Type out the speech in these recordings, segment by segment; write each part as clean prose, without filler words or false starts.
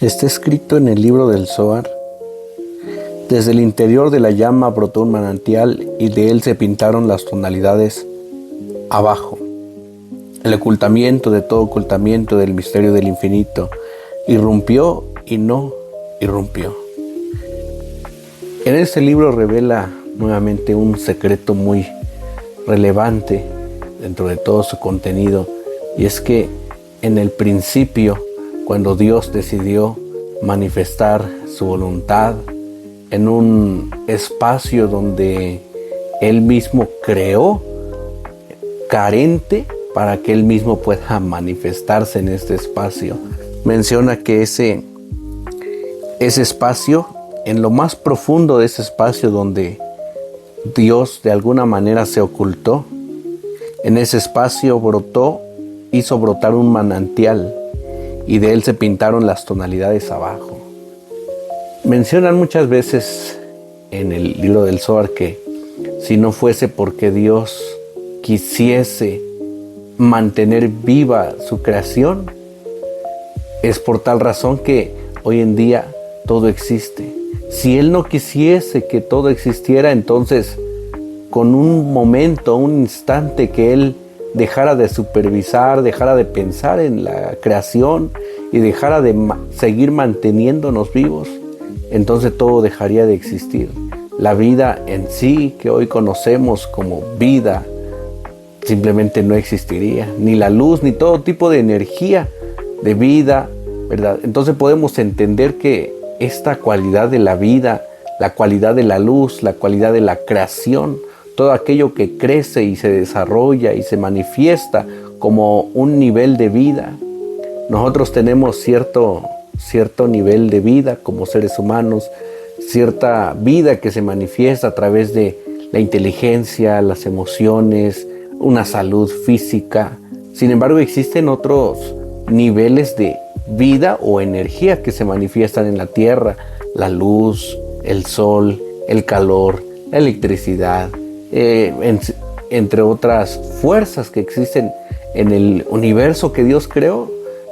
Está escrito en el libro del Zohar: desde el interior de la llama brotó un manantial y de él se pintaron las tonalidades abajo. El ocultamiento de todo ocultamiento del misterio del infinito irrumpió y no irrumpió. En este libro revela nuevamente un secreto muy relevante dentro de todo su contenido, y es que en el principio, cuando Dios decidió manifestar su voluntad en un espacio donde Él mismo creó, carente, para que Él mismo pueda manifestarse en este espacio, menciona que ese espacio, en lo más profundo de ese espacio donde Dios de alguna manera se ocultó, en ese espacio hizo brotar un manantial, y de él se pintaron las tonalidades abajo. Mencionan muchas veces en el libro del Zohar que si no fuese porque Dios quisiese mantener viva su creación, es por tal razón que hoy en día todo existe. Si Él no quisiese que todo existiera, entonces con un momento, un instante que Él dejara de supervisar, dejara de pensar en la creación y dejara de seguir manteniéndonos vivos, entonces todo dejaría de existir. La vida en sí, que hoy conocemos como vida, simplemente no existiría. Ni la luz, ni todo tipo de energía de vida, ¿verdad? Entonces podemos entender que esta cualidad de la vida, la cualidad de la luz, la cualidad de la creación, todo aquello que crece y se desarrolla y se manifiesta como un nivel de vida. Nosotros tenemos cierto nivel de vida como seres humanos, cierta vida que se manifiesta a través de la inteligencia, las emociones, una salud física. Sin embargo, existen otros niveles de vida o energía que se manifiestan en la tierra: la luz, el sol, el calor, la electricidad, entre otras fuerzas que existen en el universo que Dios creó.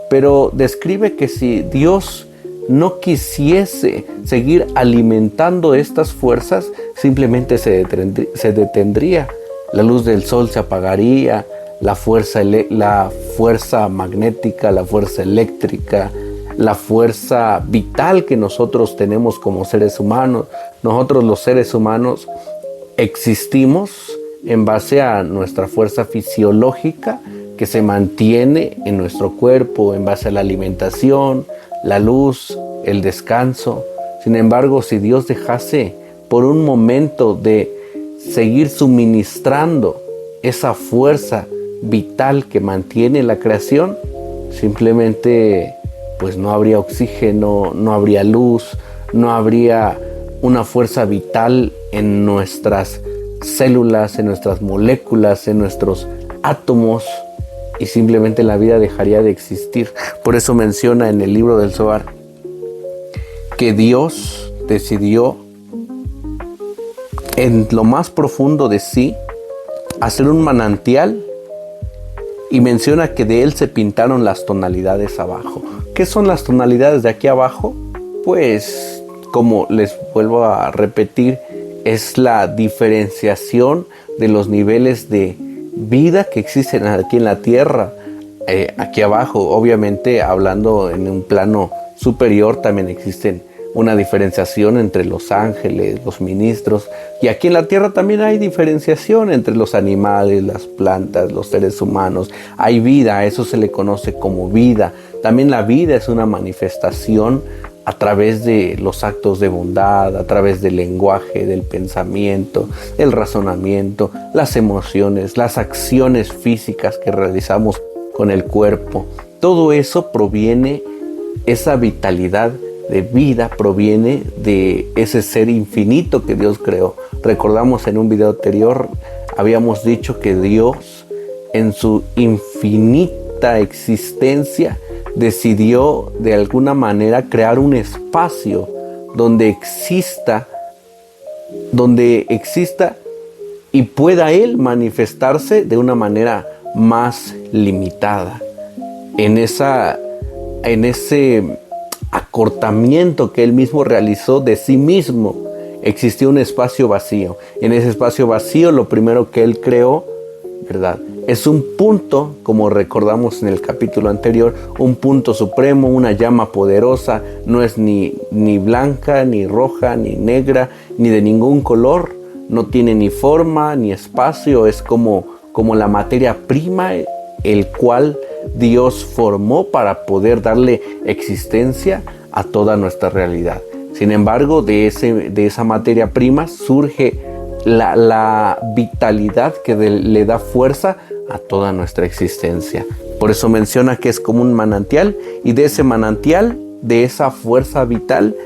Pero describe que si Dios no quisiese seguir alimentando estas fuerzas, simplemente se detendría. La luz del sol se apagaría, la fuerza magnética, la fuerza eléctrica, la fuerza vital que nosotros tenemos como seres humanos. Nosotros los seres humanos existimos en base a nuestra fuerza fisiológica que se mantiene en nuestro cuerpo en base a la alimentación, la luz, el descanso. Sin embargo, si Dios dejase por un momento de seguir suministrando esa fuerza vital que mantiene la creación, simplemente pues no habría oxígeno, no habría luz, no habría una fuerza vital en nuestras células, en nuestras moléculas, en nuestros átomos, y simplemente la vida dejaría de existir. Por eso menciona en el libro del Zohar que Dios decidió en lo más profundo de sí hacer un manantial, y menciona que de él se pintaron las tonalidades abajo. ¿Qué son las tonalidades de aquí abajo? Pues, como les vuelvo a repetir, es la diferenciación de los niveles de vida que existen aquí en la tierra. Aquí abajo, obviamente hablando en un plano superior, también existen una diferenciación entre los ángeles, los ministros, y aquí en la tierra también hay diferenciación entre los animales, las plantas, los seres humanos. Hay vida, a eso se le conoce como vida. También la vida es una manifestación a través de los actos de bondad, a través del lenguaje, del pensamiento, del razonamiento, las emociones, las acciones físicas que realizamos con el cuerpo. Todo eso proviene, esa vitalidad de vida proviene de ese ser infinito que Dios creó. Recordamos en un video anterior, habíamos dicho que Dios, en su infinita existencia, decidió de alguna manera crear un espacio donde exista y pueda Él manifestarse de una manera más limitada. En ese acortamiento que él mismo realizó de sí mismo, existió un espacio vacío. En ese espacio vacío, lo primero que él creó, ¿verdad?, es un punto, como recordamos en el capítulo anterior, un punto supremo, una llama poderosa. No es ni blanca, ni roja, ni negra, ni de ningún color. No tiene ni forma, ni espacio. Es como la materia prima, el cual Dios formó para poder darle existencia a toda nuestra realidad. Sin embargo, de esa materia prima surge la vitalidad que le da fuerza a toda nuestra existencia. Por eso menciona que es como un manantial, y de ese manantial, de esa fuerza vital,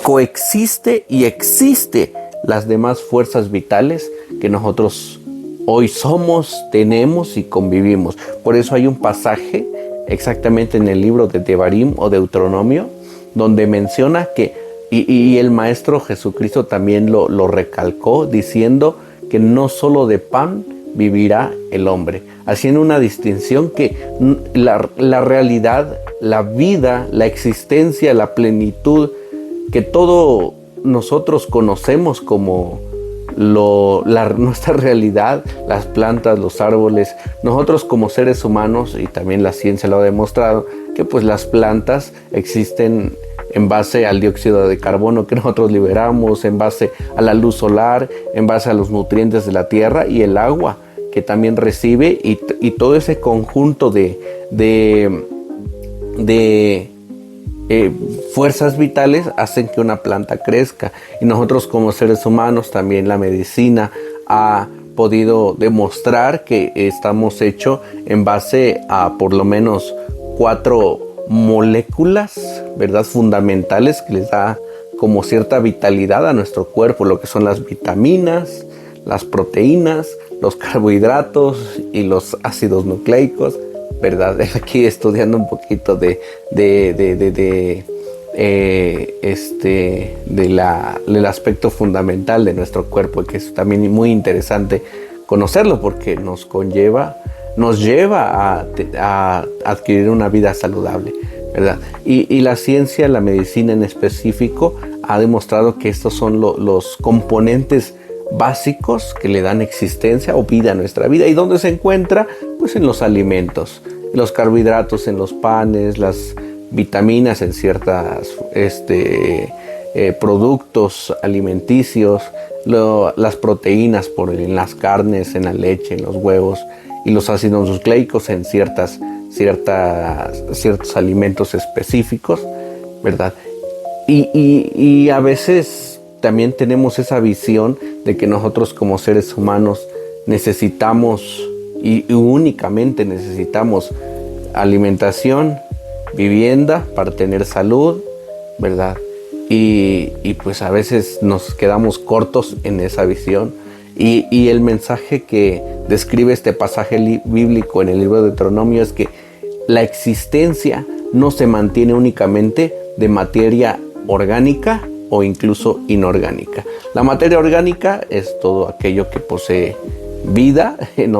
coexiste y existe las demás fuerzas vitales que nosotros hoy somos, tenemos y convivimos. Por eso hay un pasaje exactamente en el libro de Devarim o Deuteronomio, donde menciona que, y el Maestro Jesucristo también lo recalcó, diciendo que no solo de pan vivirá el hombre, haciendo una distinción que la realidad, la vida, la existencia, la plenitud, que todo nosotros conocemos como nuestra realidad, las plantas, los árboles, nosotros como seres humanos, y también la ciencia lo ha demostrado, que pues las plantas existen en base al dióxido de carbono que nosotros liberamos, en base a la luz solar, en base a los nutrientes de la tierra y el agua que también recibe, y todo ese conjunto de fuerzas vitales hacen que una planta crezca. Y nosotros como seres humanos, también la medicina ha podido demostrar que estamos hechos en base a por lo menos 4 moléculas, ¿verdad?, fundamentales, que les da como cierta vitalidad a nuestro cuerpo, lo que son las vitaminas, las proteínas, los carbohidratos y los ácidos nucleicos, ¿verdad? Aquí estudiando un poquito del aspecto fundamental de nuestro cuerpo, que es también muy interesante conocerlo, porque nos lleva a adquirir una vida saludable, ¿verdad? Y la ciencia, la medicina en específico, ha demostrado que estos son los componentes básicos que le dan existencia o vida a nuestra vida. ¿Y dónde se encuentra? Pues en los alimentos, los carbohidratos en los panes, las vitaminas en ciertas productos alimenticios, las proteínas en las carnes, en la leche, en los huevos, y los ácidos nucleicos en ciertos alimentos específicos, ¿verdad? Y a veces también tenemos esa visión de que nosotros como seres humanos necesitamos, y únicamente necesitamos, alimentación, vivienda para tener salud, ¿verdad? Y pues a veces nos quedamos cortos en esa visión. Y el mensaje que describe este pasaje bíblico en el libro de Deuteronomio es que la existencia no se mantiene únicamente de materia orgánica o incluso inorgánica. La materia orgánica es todo aquello que posee vida. En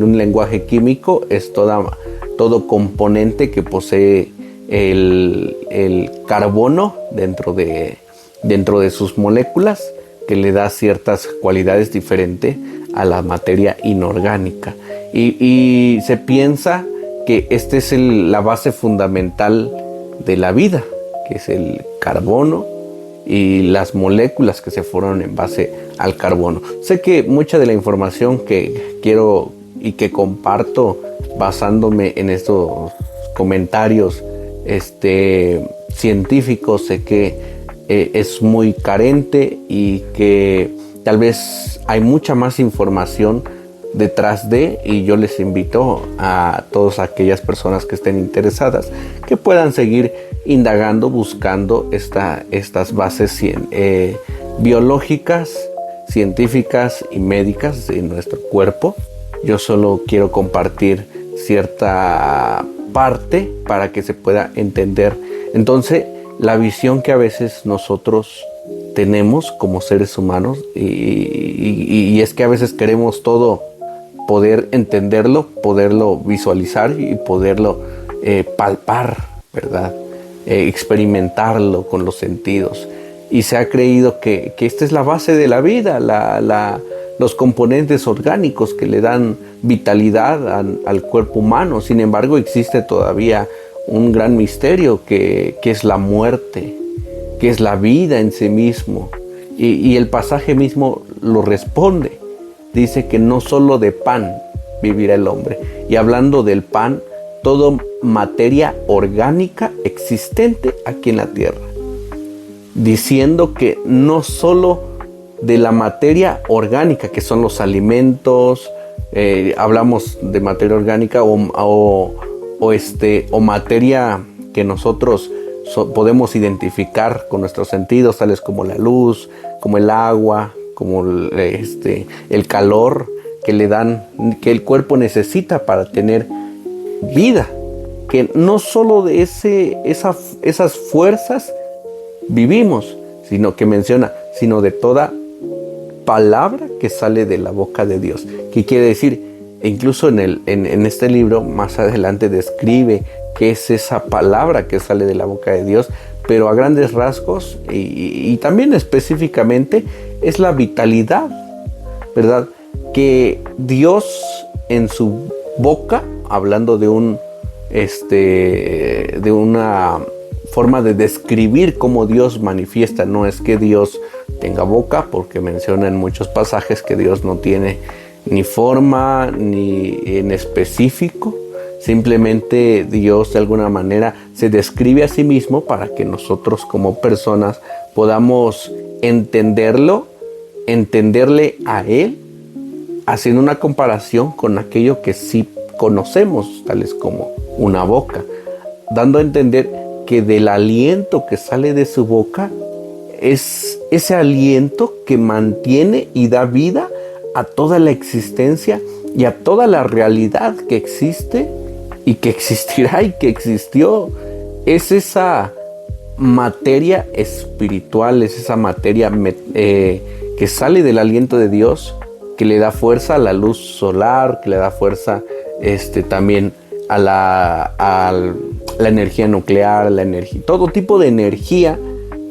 un lenguaje químico es todo componente que posee el carbono dentro de sus moléculas, que le da ciertas cualidades diferentes a la materia inorgánica. Y se piensa que esta es la base fundamental de la vida, que es el carbono y las moléculas que se forman en base al carbono. Sé que mucha de la información que quiero y que comparto basándome en estos comentarios científicos, sé que es muy carente y que tal vez hay mucha más información detrás de, y yo les invito a todas aquellas personas que estén interesadas que puedan seguir indagando, buscando estas bases biológicas, científicas y médicas de nuestro cuerpo. Yo solo quiero compartir cierta parte para que se pueda entender. Entonces, la visión que a veces nosotros tenemos como seres humanos, y es que a veces queremos todo poder entenderlo, poderlo visualizar y poderlo palpar, ¿verdad? Experimentarlo con los sentidos. Y se ha creído que esta es la base de la vida, los componentes orgánicos que le dan vitalidad al cuerpo humano. Sin embargo, existe todavía un gran misterio que es la muerte, que es la vida en sí mismo. Y el pasaje mismo lo responde. Dice que no solo de pan vivirá el hombre. Y hablando del pan, toda materia orgánica existente aquí en la tierra. Diciendo que no solo de la materia orgánica, que son los alimentos, hablamos de materia orgánica o materia que nosotros podemos identificar con nuestros sentidos, tales como la luz, como el agua, como el calor que el cuerpo necesita para tener vida. Que no solo de esas fuerzas vivimos, sino que menciona, sino de toda palabra que sale de la boca de Dios. ¿Qué quiere decir? E incluso en este libro más adelante describe qué es esa palabra que sale de la boca de Dios, pero a grandes rasgos y también específicamente es la vitalidad, ¿verdad? Que Dios en su boca, hablando de una forma de describir cómo Dios manifiesta, no es que Dios tenga boca, porque menciona en muchos pasajes que Dios no tiene ni forma ni en específico. Simplemente Dios de alguna manera se describe a sí mismo para que nosotros como personas podamos entenderle a Él, haciendo una comparación con aquello que sí conocemos, tales como una boca, dando a entender que del aliento que sale de su boca es ese aliento que mantiene y da vida a toda la existencia y a toda la realidad que existe y que existirá y que existió. Es esa materia espiritual, es esa materia que sale del aliento de Dios, que le da fuerza a la luz solar, que le da fuerza también a la energía nuclear, todo tipo de energía,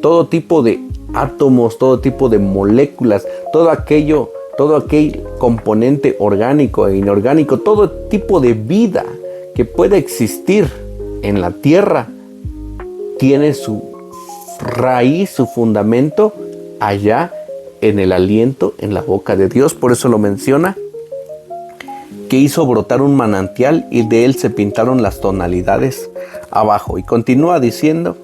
todo tipo de átomos, todo tipo de moléculas, todo aquel componente orgánico e inorgánico, todo tipo de vida que pueda existir en la tierra tiene su raíz, su fundamento allá en el aliento, en la boca de Dios. Por eso lo menciona, que hizo brotar un manantial y de él se pintaron las tonalidades abajo. Y continúa diciendo,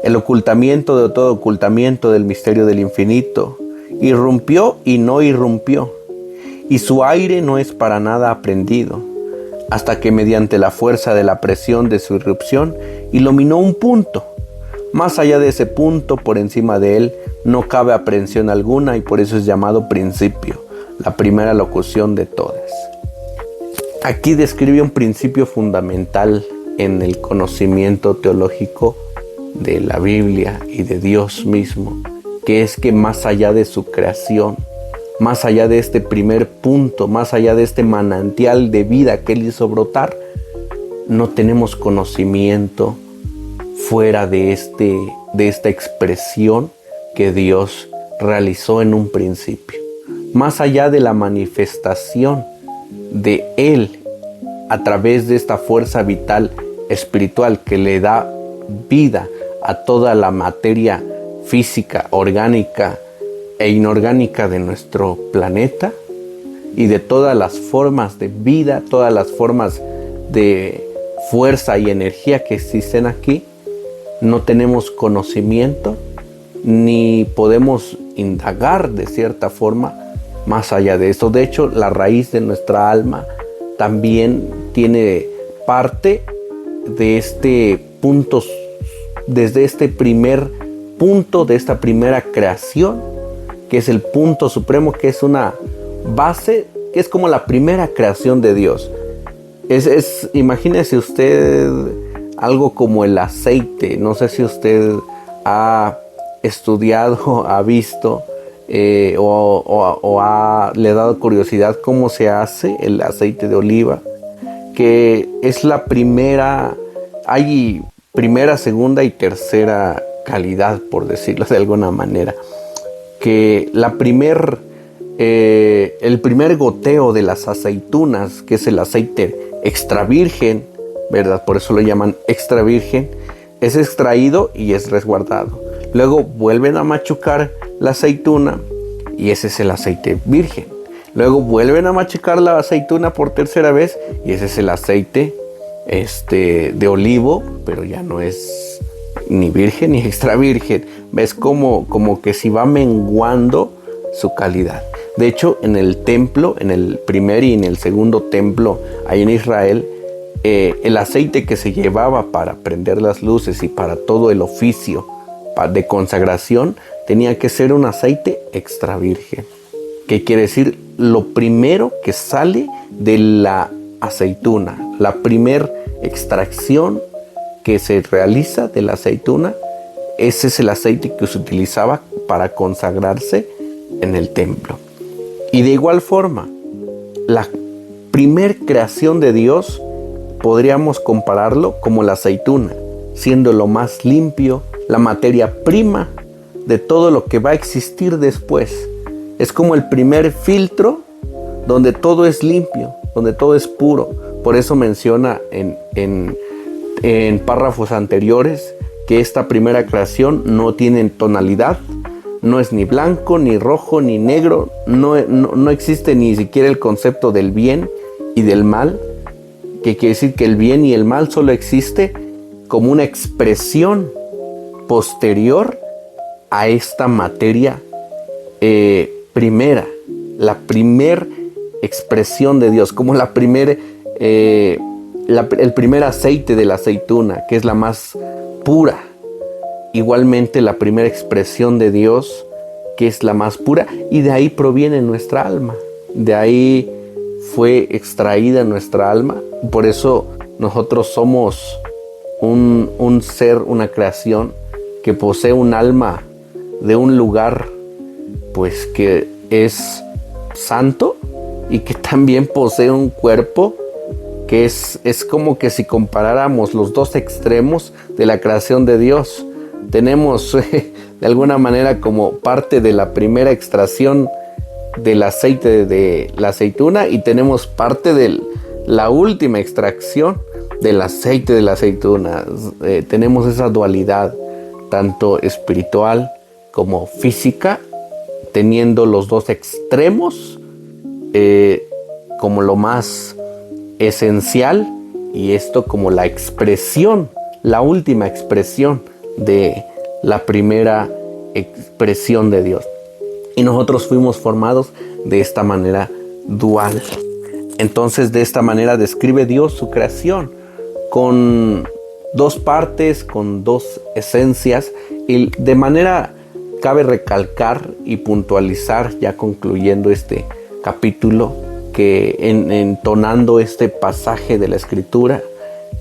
el ocultamiento de todo ocultamiento del misterio del infinito, irrumpió y no irrumpió, y su aire no es para nada aprendido, hasta que mediante la fuerza de la presión de su irrupción iluminó un punto. Más allá de ese punto, por encima de él, no cabe aprehensión alguna, y por eso es llamado principio, la primera locución de todas. Aquí describe un principio fundamental en el conocimiento teológico de la Biblia y de Dios mismo, que es que más allá de su creación, más allá de este primer punto, más allá de este manantial de vida que Él hizo brotar, no tenemos conocimiento fuera de esta expresión que Dios realizó en un principio. Más allá de la manifestación de Él a través de esta fuerza vital espiritual que le da vida a toda la materia física, orgánica e inorgánica de nuestro planeta, y de todas las formas de vida, todas las formas de fuerza y energía que existen aquí, no tenemos conocimiento ni podemos indagar de cierta forma más allá de eso. De hecho, la raíz de nuestra alma también tiene parte de este punto, desde este primer punto de esta primera creación, que es el punto supremo, que es una base, que es como la primera creación de Dios. Imagínese usted algo como el aceite. No sé si usted ha estudiado, ha visto le ha dado curiosidad cómo se hace el aceite de oliva, que es la primera hay primera, segunda y tercera calidad, por decirlo de alguna manera. Que el primer goteo de las aceitunas, que es el aceite extra virgen, ¿verdad? Por eso lo llaman extra virgen, es extraído y es resguardado. Luego vuelven a machucar la aceituna y ese es el aceite virgen. Luego vuelven a machucar la aceituna por tercera vez y ese es el aceite de olivo, pero ya no es ni virgen ni extra virgen. Ves como que si va menguando su calidad. De hecho, en el templo, en el primer y en el segundo templo, ahí en Israel, el aceite que se llevaba para prender las luces y para todo el oficio de consagración tenía que ser un aceite extra virgen. ¿Qué quiere decir? Lo primero que sale de la aceituna, la primer extracción que se realiza de la aceituna, ese es el aceite que se utilizaba para consagrarse en el templo. Y de igual forma, la primer creación de Dios podríamos compararlo como la aceituna, siendo lo más limpio, la materia prima de todo lo que va a existir después. Es como el primer filtro donde todo es limpio, donde todo es puro. Por eso menciona en párrafos anteriores que esta primera creación no tiene tonalidad, no es ni blanco, ni rojo, ni negro, no existe ni siquiera el concepto del bien y del mal, que quiere decir que el bien y el mal solo existe como una expresión posterior a esta materia primera, la primer expresión de Dios, como el primer aceite de la aceituna, que es la más pura. Igualmente la primera expresión de Dios, que es la más pura, y de ahí proviene nuestra alma. De ahí fue extraída nuestra alma. Por eso nosotros somos un ser, una creación que posee un alma de un lugar, pues que es santo, y que también posee un cuerpo que es como que si comparáramos los dos extremos de la creación de Dios. Tenemos de alguna manera como parte de la primera extracción del aceite de la aceituna, y tenemos parte de la última extracción del aceite de la aceituna. Tenemos esa dualidad, tanto espiritual como física, teniendo los dos extremos como lo más esencial, y esto como la expresión, la última expresión de la primera expresión de Dios. Y nosotros fuimos formados de esta manera dual. Entonces, de esta manera describe Dios su creación, con dos partes, con dos esencias, y de manera cabe recalcar y puntualizar, ya concluyendo este capítulo, que entonando este pasaje de la Escritura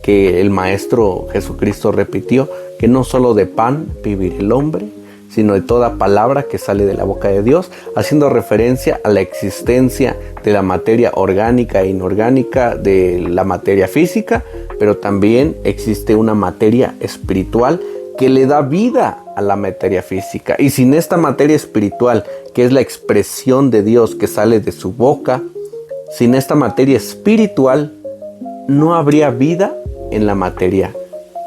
que el Maestro Jesucristo repitió, que no solo de pan vivirá el hombre, sino de toda palabra que sale de la boca de Dios, haciendo referencia a la existencia de la materia orgánica e inorgánica, de la materia física, pero también existe una materia espiritual que le da vida a la materia física. Y sin esta materia espiritual, que es la expresión de Dios que sale de su boca, sin esta materia espiritual, no habría vida en la materia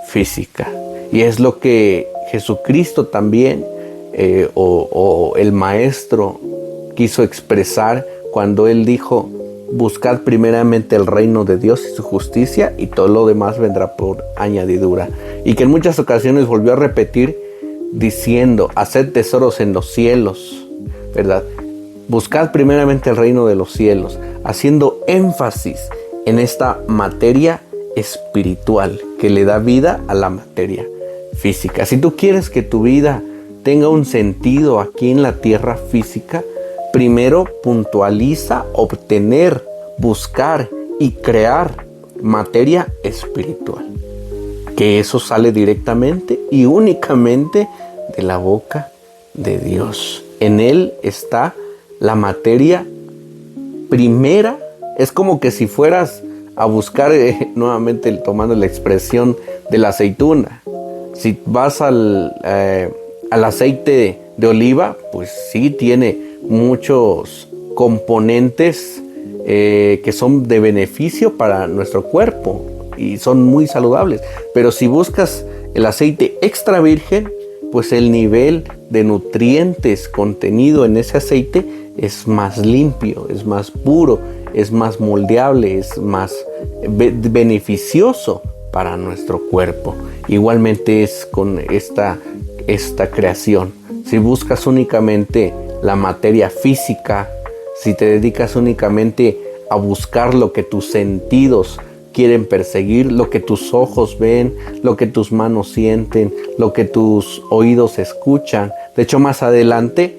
física. Y es lo que Jesucristo también, o el Maestro, quiso expresar cuando Él dijo: buscad primeramente el reino de Dios y su justicia, y todo lo demás vendrá por añadidura. Y que en muchas ocasiones volvió a repetir diciendo: haced tesoros en los cielos, ¿verdad? Buscad primeramente el reino de los cielos, haciendo énfasis en esta materia espiritual que le da vida a la materia física. Si tú quieres que tu vida tenga un sentido aquí en la tierra física, primero puntualiza obtener, buscar y crear materia espiritual, que eso sale directamente y únicamente de la boca de Dios. En Él está la materia primera. Es como que si fueras a buscar, nuevamente tomando la expresión de la aceituna. Si vas al aceite de oliva, pues sí tiene muchos componentes que son de beneficio para nuestro cuerpo y son muy saludables. Pero si buscas el aceite extra virgen, pues el nivel de nutrientes contenido en ese aceite es más limpio, es más puro, es más moldeable, es más beneficioso para nuestro cuerpo. Igualmente es con esta creación. Si buscas únicamente la materia física, si te dedicas únicamente a buscar lo que tus sentidos quieren perseguir, lo que tus ojos ven, lo que tus manos sienten, lo que tus oídos escuchan. De hecho, más adelante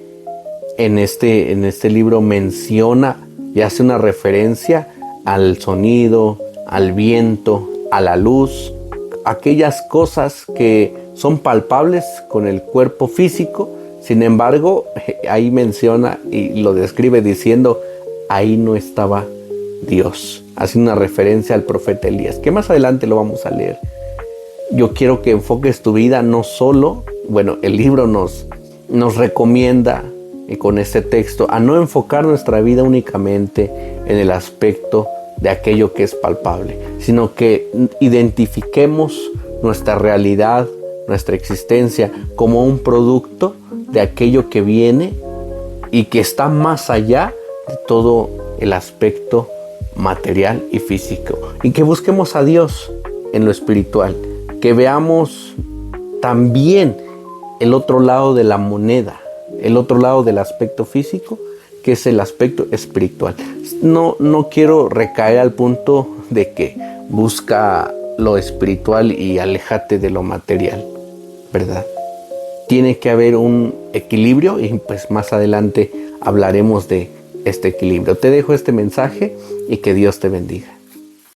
en este libro menciona y hace una referencia al sonido, al viento, a la luz, aquellas cosas que son palpables con el cuerpo físico. Sin embargo, ahí menciona y lo describe diciendo, ahí no estaba Dios. Hace una referencia al profeta Elías, que más adelante lo vamos a leer. Yo quiero que enfoques tu vida no solo, el libro nos recomienda con este texto a no enfocar nuestra vida únicamente en el aspecto de aquello que es palpable, sino que identifiquemos nuestra realidad, nuestra existencia como un producto de aquello que viene y que está más allá de todo el aspecto material y físico, y que busquemos a Dios en lo espiritual, que veamos también el otro lado de la moneda, el otro lado del aspecto físico, que es el aspecto espiritual. No quiero recaer al punto de que busca lo espiritual y aléjate de lo material, ¿verdad? Tiene que haber un equilibrio y pues más adelante hablaremos de este equilibrio. Te dejo este mensaje y que Dios te bendiga.